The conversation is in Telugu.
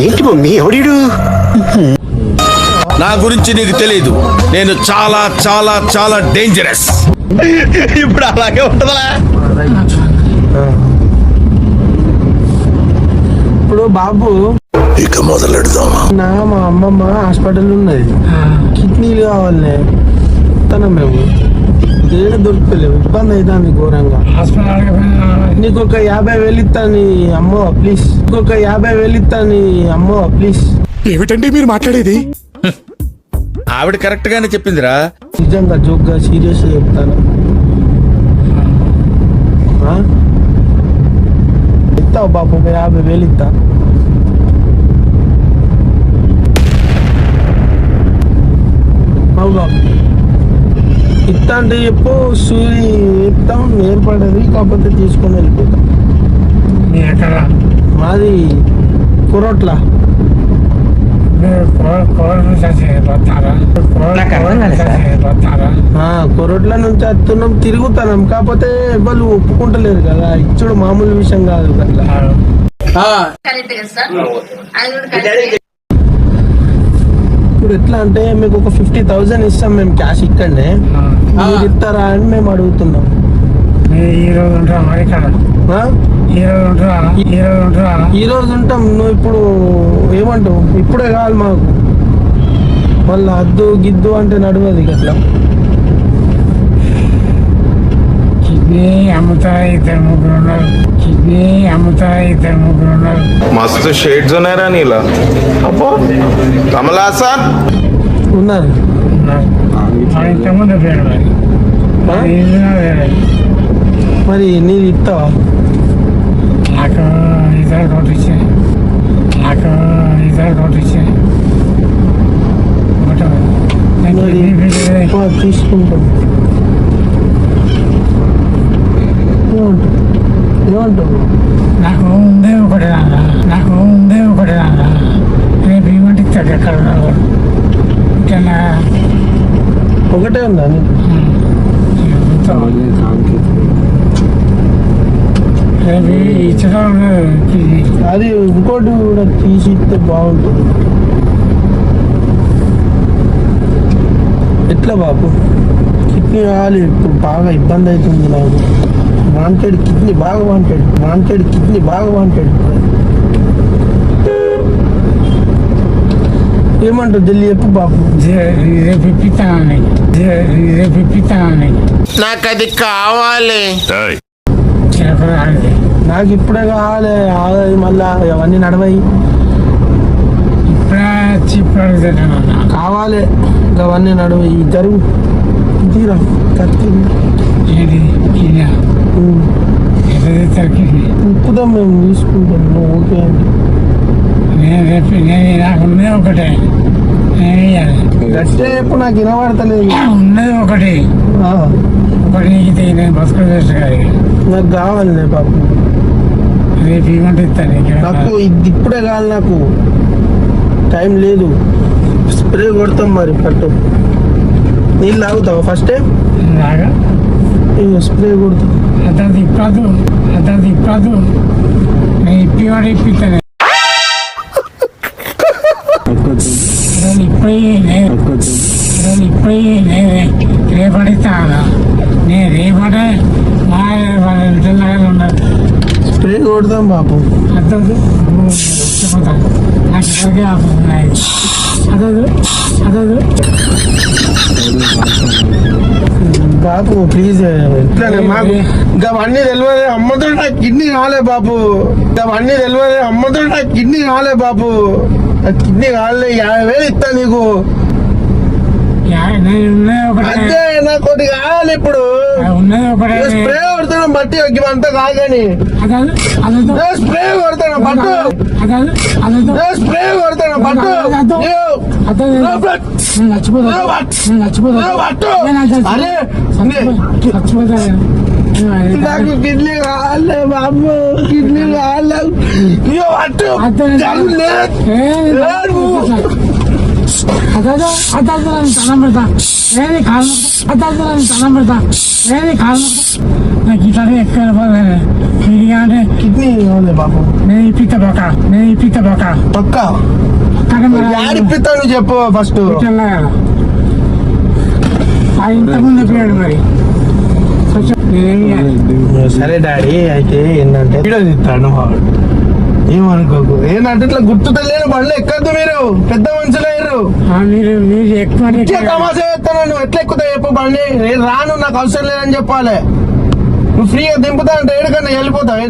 ఏంటి మమ్మీ ఎవడు? నా గురించి నీకు తెలీదు. నేను చాలా చాలా చాలా డేంజరస్. ఇప్పుడు అలాగే ఉంటుందా? ఇప్పుడు బాబు ఇక మొదలెడదామా? మా అమ్మమ్మ హాస్పిటల్ ఉన్నది, కిడ్నీలు కావాలి తన మేము ఏడ దొరుకుతలేవు, ఇబ్బంది అవుతుంది ఘోరంగా. నీకు ఒక 50,000 ఇస్తాను అమ్మో ప్లీజ్, ఇంకొక 50,000 ఇస్తాను అమ్మో ప్లీజ్. ఏమిటండి మీరు మాట్లాడేది? ఆవిడ కరెక్ట్ గానే చెప్పిందిరా. నిజంగా జోక్గా సీరియస్ చెప్తాను. ఇస్తావు బాబు, ఒక 50,000 ఇస్తా. అవునా ఇస్తా అంటే చెప్పు, సూరి ఇస్తాం ఏర్పడేది, కాకపోతే తీసుకొని వెళ్ళిపోతాం. మాది కురోట్ల. కొరట్ల నుంచి వస్తున్నాం, తిరుగుతున్నాం, కాకపోతే ఎవరు ఒప్పుకుంటలేరు కదా, ఇచ్చుడు మామూలు విషయం కాదు అట్లా. ఇప్పుడు ఎట్లా అంటే మీకు ఒక 50,000 ఇస్తాం మేము క్యాష్ ఇక్కడనే, మీరు ఇస్తారా అని మేము అడుగుతున్నాం. ఈ రోజు ఉంటాం. నువ్వు ఇప్పుడు ఏమంటావు? ఇప్పుడే కావాలి మాకు, మళ్ళీ అద్దు గిద్దు అంటే నడవదు అట్లా. मस्त शेड्स ఉన్నాయి రా నీలా. అబ్బో కమలా సార్ ఉన్నారు. మరి నీది ఇస్తావా? తీసుకుంటాం. ఏమంటావు? నాకు ఉందే ఒకటి రేపు ఏమంటే ఇస్తాడు. ఎక్కడ ఇంకా ఒకటే ఉందా నీకు? రేపు ఇచ్చడం అది ఇంకోటి కూడా తీసి ఇస్తే బాగుంటుంది. ఎట్లా బాబు? కిడ్నీ కావాలి, ఇప్పుడు బాగా ఇబ్బంది అవుతుంది నాకు. వాంటెడ్ కిడ్నీ బాగా వాంటెడ్. ఏమంటావు జల్లి చెప్పు బాబు. రేపు ఇప్పిస్తానని నాకు అది కావాలి. నాకు ఇప్పుడే కావాలి, మళ్ళా అవన్నీ నడవాయి. ఇప్పుడే కావాలి అవన్నీ నడవాయి. జరుగు తీరా కత్తి ఉప్పుదాం, మేము తీసుకుంటాం. ఓకే అంటే నాకు ఉన్నది ఒకటే, గట్టే ఎప్పుడు నాకు వినబడతలేదు. ఉన్నది ఒకటి నేను బస్కు నాకు కావాలి బాబు. రేపు ఏమంటే ఇస్తాను. నాకు ఇప్పుడే కావాలి, నాకు టైం లేదు. స్ప్రే కొడతాం మరి, పట్టు. నీళ్ళు తాగుతావా ఫస్టే? స్ప్రే కొడతాం. అతను ఇప్పదు నేను ఇప్పివాడు ఇప్పిస్తాను. ఇప్పుడే రేపడిస్తాను. నేను రేపడే ఉన్నారు. స్ప్రే కొడతాం బాబు. అద్దదు నాకు సరిగ్గా అదదు బాబు ప్లీజ్ ఇట్లానే మాకు ఇంకా అవన్నీ తెలియదు. అమ్మతో నాకు కిడ్నీ కాలే బాబు. నాకు కిడ్నీ కాలే కాలే. 50,000 ఇస్తా నీకు. అదే నాకు ఒకటి కావాలి ఇప్పుడు. స్ప్రే కొడతాను బట్టి అంతా కాదని. స్ప్రే కొడతాను బట్టు. నాకు కిడ్నీ కావాలి బాబు, కిడ్నీ కావాలి. నాకు ఇట్లా ఎక్కడ కిడ్నీ కావాలి బాబు. నేను ఇప్పిస్తా బాక పక్క యాడిపిస్తాను చెప్పు ఫస్ట్. ఇంతకుముందు చెప్పాడు మరి సరే డాడీ, అయితే ఏంటంటే వీడియో తీస్తాడు వాడు. ఏమనుకోకు. ఏంటంటే ఇట్లా గుర్తుతలేని బండ్లు ఎక్కద్దు, మీరు పెద్ద మనుషులయ్యారు. మీరు ఎక్కువ తమాషా చేస్తాను. నువ్వు ఎట్లా ఎక్కుతావు చెప్పు బండి. నేను రాను, నాకు అవసరం లేదని చెప్పాలి. నువ్వు ఫ్రీగా దింపుతా అంటే ఏడుకన్నా వెళ్ళిపోతావు.